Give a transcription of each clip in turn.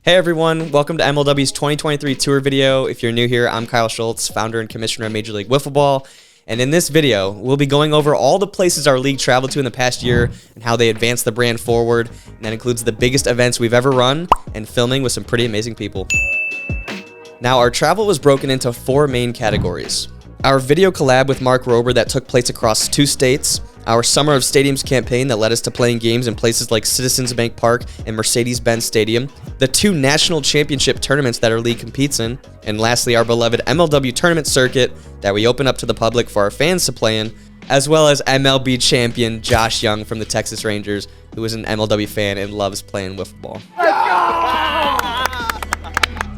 Hey everyone, welcome to MLW's 2023 tour video. If you're new here, I'm Kyle Schultz, founder and commissioner of Major League Wiffle Ball. And in this video, we'll be going over all the places our league traveled to in the past year and how they advanced the brand forward. And that includes the biggest events we've ever run and filming with some pretty amazing people. Now, our travel was broken into 4 main categories. Our video collab with Mark Rober that took place across 2 states, our Summer of Stadiums campaign that led us to playing games in places like Citizens Bank Park and Mercedes-Benz Stadium, the 2 national championship tournaments that our league competes in, and lastly, our beloved MLW tournament circuit that we open up to the public for our fans to play in, as well as MLB champion Josh Young from the Texas Rangers, who is an MLW fan and loves playing wiffle ball.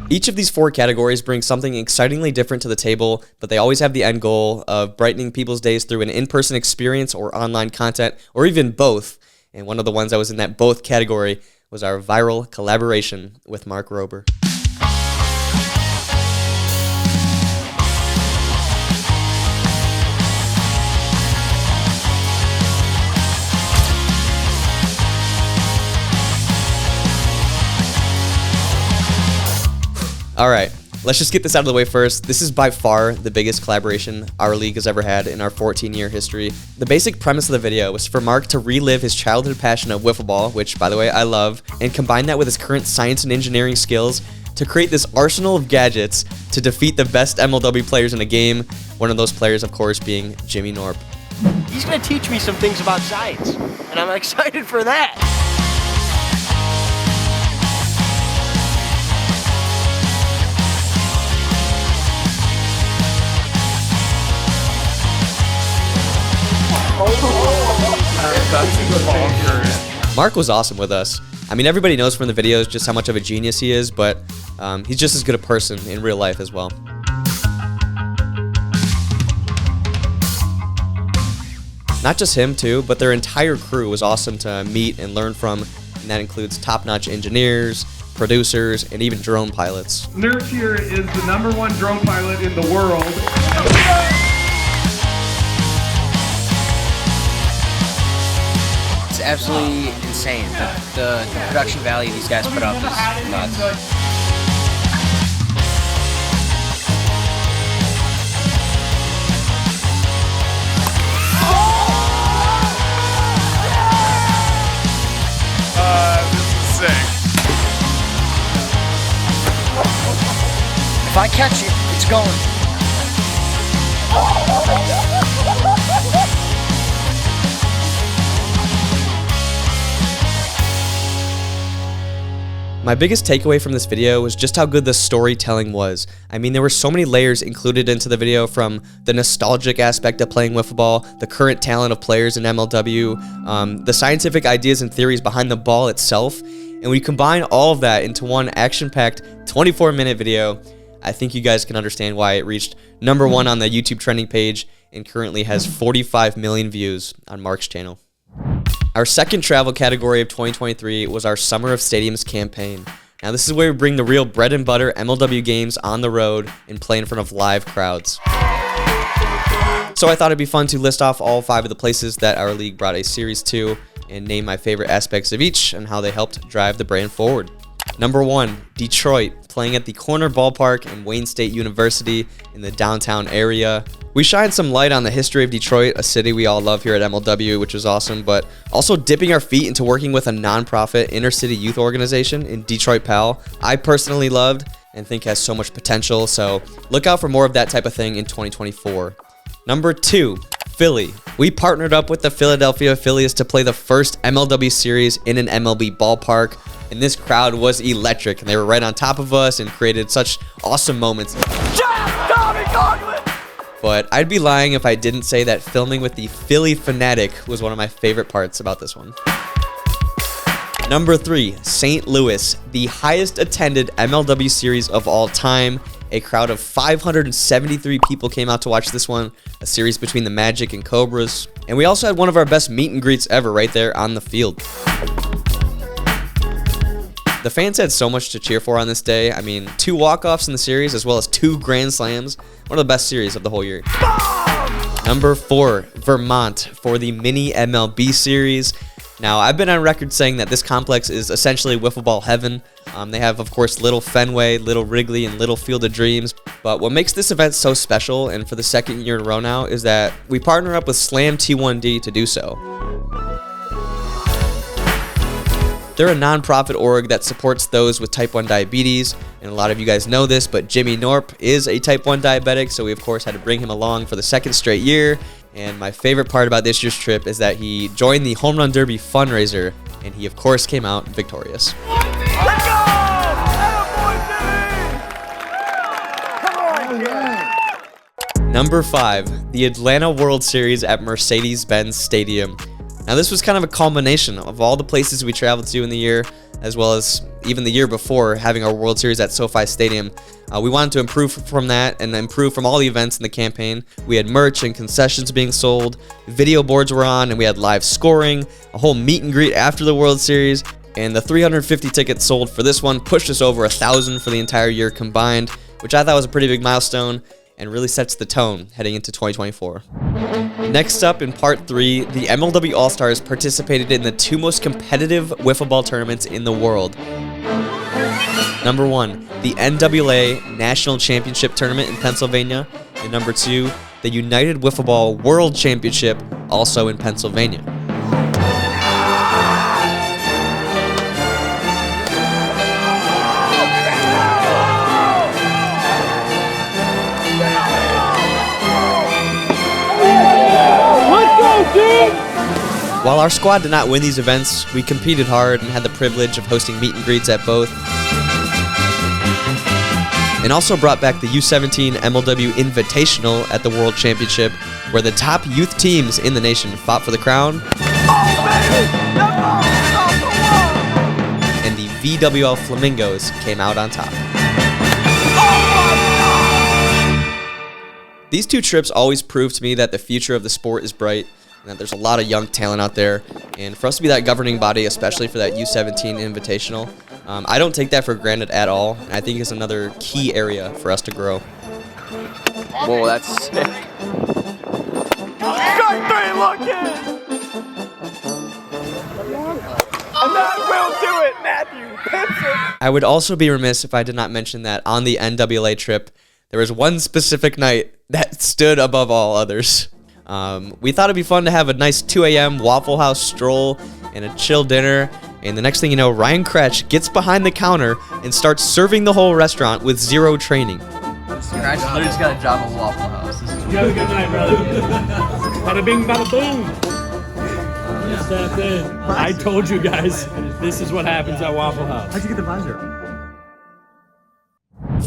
Each of these 4 categories brings something excitingly different to the table, but they always have the end goal of brightening people's days through an in-person experience or online content, or even both. And one of the ones that was in that both category was our viral collaboration with Mark Rober. All right, let's just get this out of the way first. This is by far the biggest collaboration our league has ever had in our 14-year history. The basic premise of the video was for Mark to relive his childhood passion of wiffle ball, which, by the way, I love, and combine that with his current science and engineering skills to create this arsenal of gadgets to defeat the best MLW players in the game, one of those players, of course, being Jimmy Norp. He's going to teach me some things about science, and I'm excited for that. Mark was awesome with us. I mean, everybody knows from the videos just how much of a genius he is, but he's just as good a person in real life as well. Not just him too, but their entire crew was awesome to meet and learn from, and that includes top-notch engineers, producers, and even drone pilots. Nerf here is the #1 drone pilot in the world. Absolutely insane. The production value these guys put up is nuts. This is sick. If I catch it, it's going. My biggest takeaway from this video was just how good the storytelling was. I mean, there were so many layers included into the video, from the nostalgic aspect of playing wiffle ball, the current talent of players in MLW, the scientific ideas and theories behind the ball itself, and we combine all of that into one action-packed 24-minute video. I think you guys can understand why it reached #1 on the YouTube trending page and currently has 45 million views on Mark's channel. Our second travel category of 2023 was our Summer of Stadiums campaign. Now, this is where we bring the real bread and butter MLW games on the road and play in front of live crowds. So I thought it'd be fun to list off all 5 of the places that our league brought a series to and name my favorite aspects of each and how they helped drive the brand forward. #1, Detroit, playing at the Corner Ballpark and Wayne State University in the downtown area. We shined some light on the history of Detroit, a city we all love here at MLW, which was awesome, but also dipping our feet into working with a nonprofit inner-city youth organization in Detroit Pal, I personally loved and think has so much potential, so look out for more of that type of thing in 2024. #2, Philly. We partnered up with the Philadelphia Phillies to play the first MLW series in an MLB ballpark, and this crowd was electric, and they were right on top of us and created such awesome moments. But I'd be lying if I didn't say that filming with the Philly Fanatic was one of my favorite parts about this one. #3, St. Louis, the highest attended MLW series of all time. A crowd of 573 people came out to watch this one, a series between the Magic and Cobras. And we also had one of our best meet and greets ever right there on the field. The fans had so much to cheer for on this day. I mean, 2 walk-offs in the series as well as 2 grand slams. One of the best series of the whole year. #4, Vermont for the mini MLB series. Now, I've been on record saying that this complex is essentially wiffle ball heaven. They have, of course, Little Fenway, Little Wrigley, and Little Field of Dreams. But what makes this event so special, and for the second year in a row now, is that we partner up with Slam T1D to do so. They're a non-profit org that supports those with type 1 diabetes, and a lot of you guys know this, but Jimmy Norp is a type 1 diabetic, so we of course had to bring him along for the second straight year. And my favorite part about this year's trip is that he joined the Home Run Derby fundraiser, and he of course came out victorious. Let's go! Number 5, the Atlanta World Series at Mercedes-Benz Stadium. Now this was kind of a culmination of all the places we traveled to in the year, as well as even the year before having our World Series at SoFi Stadium. We wanted to improve from that and improve from all the events in the campaign. We had merch and concessions being sold, video boards were on, and we had live scoring, a whole meet and greet after the World Series, and the 350 tickets sold for this one pushed us over 1,000 for the entire year combined, which I thought was a pretty big milestone and really sets the tone heading into 2024. Next up in part 3, the MLW All-Stars participated in the 2 most competitive wiffle ball tournaments in the world. Number 1, the NWA National Championship Tournament in Pennsylvania, and number 2, the United Wiffle Ball World Championship, also in Pennsylvania. While our squad did not win these events, we competed hard and had the privilege of hosting meet and greets at both. And also brought back the U17 MLW Invitational at the World Championship, where the top youth teams in the nation fought for the crown. And the VWL Flamingos came out on top. These 2 trips always prove to me that the future of the sport is bright, and that there's a lot of young talent out there, and for us to be that governing body, especially for that U17 Invitational, I don't take that for granted at all, and I think it's another key area for us to grow. Whoa, that's sick. Strike 3 looking! And that will do it, Matthew Benson! I would also be remiss if I did not mention that on the NWA trip, there was one specific night that stood above all others. We thought it'd be fun to have a nice 2 a.m. Waffle House stroll and a chill dinner, and the next thing you know, Ryan Kretsch gets behind the counter and starts serving the whole restaurant with 0 training. Kretsch literally just got a job at Waffle House. This is You have a good night, brother. Bada bing, bada boom. Step in. I told you guys, this is what happens at Waffle House. How'd you get the visor?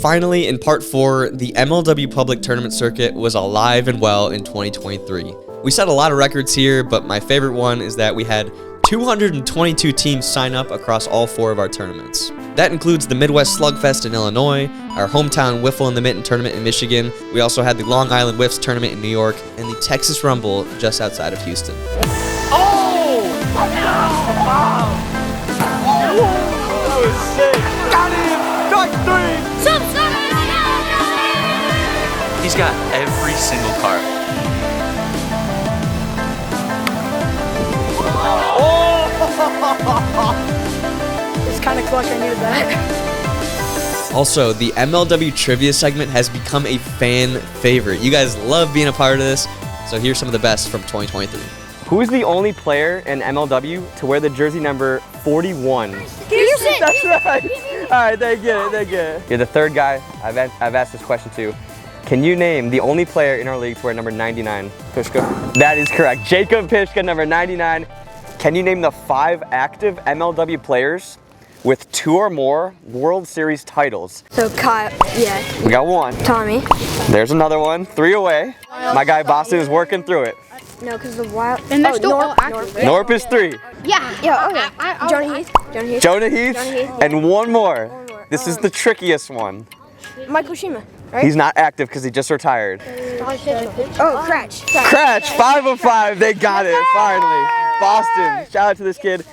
Finally, in part 4, the MLW Public Tournament Circuit was alive and well in 2023. We set a lot of records here, but my favorite one is that we had 222 teams sign up across all 4 of our tournaments. That includes the Midwest Slugfest in Illinois, our hometown Wiffle in the Mitten tournament in Michigan. We also had the Long Island Whiffs tournament in New York, and the Texas Rumble just outside of Houston. Oh! Wow! That was sick! Got him! Strike 3! He's got every single card. It's kind of clutch, I needed that. Also, the MLW Trivia segment has become a fan favorite. You guys love being a part of this, so here's some of the best from 2023. Who's the only player in MLW to wear the jersey number 41? That's right. All right, they get it. You're the 3rd guy I've asked this question to. Can you name the only player in our league to wear number 99? Pishka. That is correct. Jacob Pishka, number 99. Can you name the 5 active MLW players with 2 or more World Series titles? So Kyle, yeah. We got 1. Tommy. There's another one. 3 away. My guy Boston is working through it. No, because the wild. And they're still all active. Norp is 3. Yeah. Yeah, okay. Jonah Heath. And 1 more. This is the trickiest one. Michael Shima, right? He's not active because he just retired. Oh, Kretsch. Kretsch, 5 of 5. They got it, finally. Boston, shout out to this kid.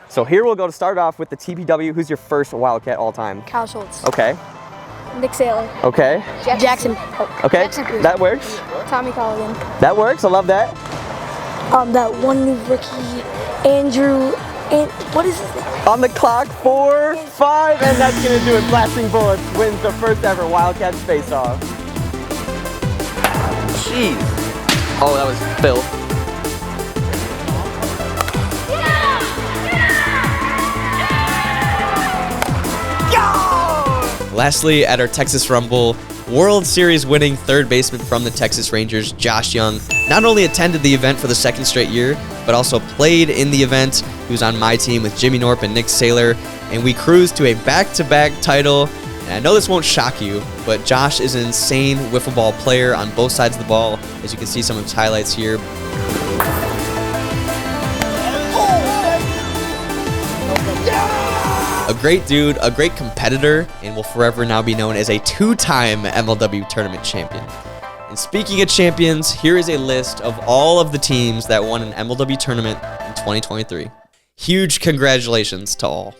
So here we'll go to start off with the TPW. Who's your first Wildcat all time? Kyle Schultz. Okay. Nick Saylor. Okay. Jackson. Okay, Jackson. that works. Tommy Colligan. That works, I love that. That one new rookie, Andrew And what is his name? On the clock, 4, 5, and that's gonna do it. Blasting Bullets wins the first ever Wildcats face-off. Jeez. Oh, that was Phil. Lastly, at our Texas Rumble, World Series winning third baseman from the Texas Rangers, Josh Young, not only attended the event for the second straight year, but also played in the event. He was on my team with Jimmy Norp and Nick Saylor, and we cruised to a back-to-back title. And I know this won't shock you, but Josh is an insane wiffle ball player on both sides of the ball, as you can see some of his highlights here. A great dude, a great competitor, and will forever now be known as a two-time MLW tournament champion. And speaking of champions, here is a list of all of the teams that won an MLW tournament in 2023. Huge congratulations to all.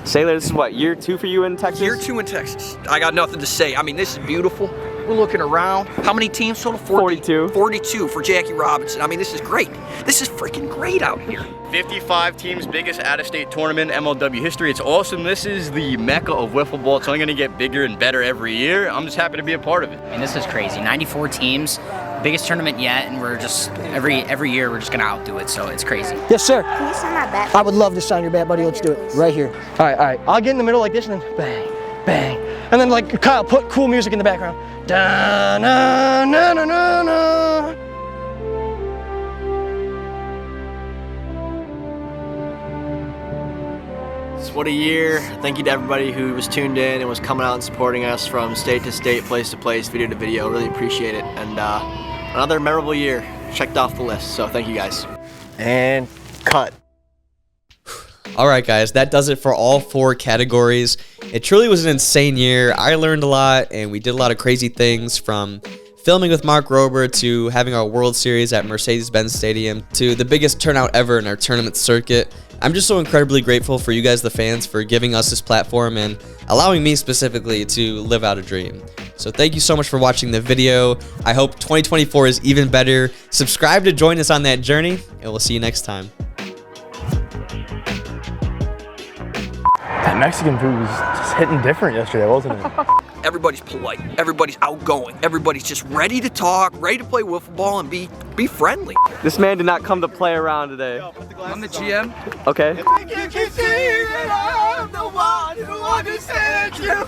Saylor, this is what, year 2 for you in Texas? Year 2 in Texas. I got nothing to say. I mean, this is beautiful. We're looking around. How many teams total? 42. 42 for Jackie Robinson. I mean, this is great. This is freaking great out here. 55 teams, biggest out-of-state tournament in MLW history. It's awesome. This is the mecca of wiffle ball. It's only going to get bigger and better every year. I'm just happy to be a part of it. I mean, this is crazy. 94 teams, biggest tournament yet, and we're just every year we're just gonna outdo it. So it's crazy. Yes, sir. Can you sign that bat? I would love to sign your bat, buddy. Let's do it right here. All right. I'll get in the middle like this, and then bang, bang, and then like Kyle, put cool music in the background. Da na na na na na. What a year. Thank you to everybody who was tuned in and was coming out and supporting us from state to state, place to place, video to video. Really appreciate it. And another memorable year checked off the list. So thank you guys. And cut. All right, guys, that does it for all 4 categories. It truly was an insane year. I learned a lot, and we did a lot of crazy things, from filming with Mark Rober to having our World Series at Mercedes-Benz Stadium to the biggest turnout ever in our tournament circuit. I'm just so incredibly grateful for you guys, the fans, for giving us this platform and allowing me specifically to live out a dream. So thank you so much for watching the video. I hope 2024 is even better. Subscribe to join us on that journey, and we'll see you next time. That Mexican food was just hitting different yesterday, wasn't it? Everybody's polite. Everybody's outgoing. Everybody's just ready to talk, ready to play wiffle ball, and be friendly. This man did not come to play around today. I'm the GM. Okay.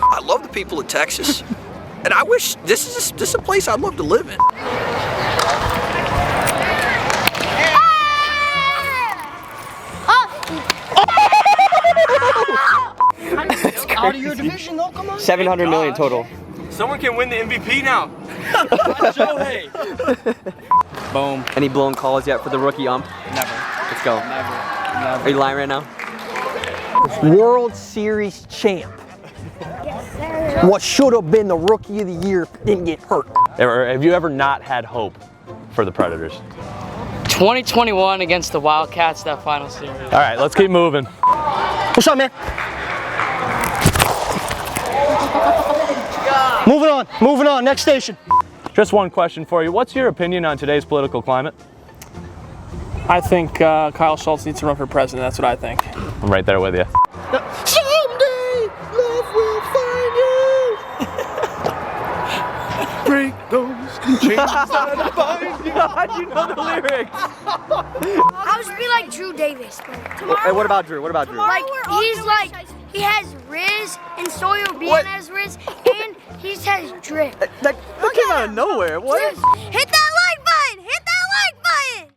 I love the people of Texas, and I wish this is a place I'd love to live in. Out of your division, though. Come on. 700 million total. Someone can win the MVP now. Boom. Any blown calls yet for the rookie ump? Never. Let's go. Never. Are you lying right now? World Series champ. Yes, sir. What should have been the rookie of the year didn't get hurt. Have you ever not had hope for the Predators? 2021 against the Wildcats, that final series. All right, let's keep moving. What's up, man? Moving on, next station. Just one question for you. What's your opinion on today's political climate? I think Kyle Schultz needs to run for president. That's what I think. I'm right there with you. Someday, love will find you. Break those chains that bind you. How'd you know the lyrics? I was be like Drew Davis. Hey, what about Drew? Like he has Riz and Sawyer being has Riz, and he has drip. That came out of nowhere. What? Hit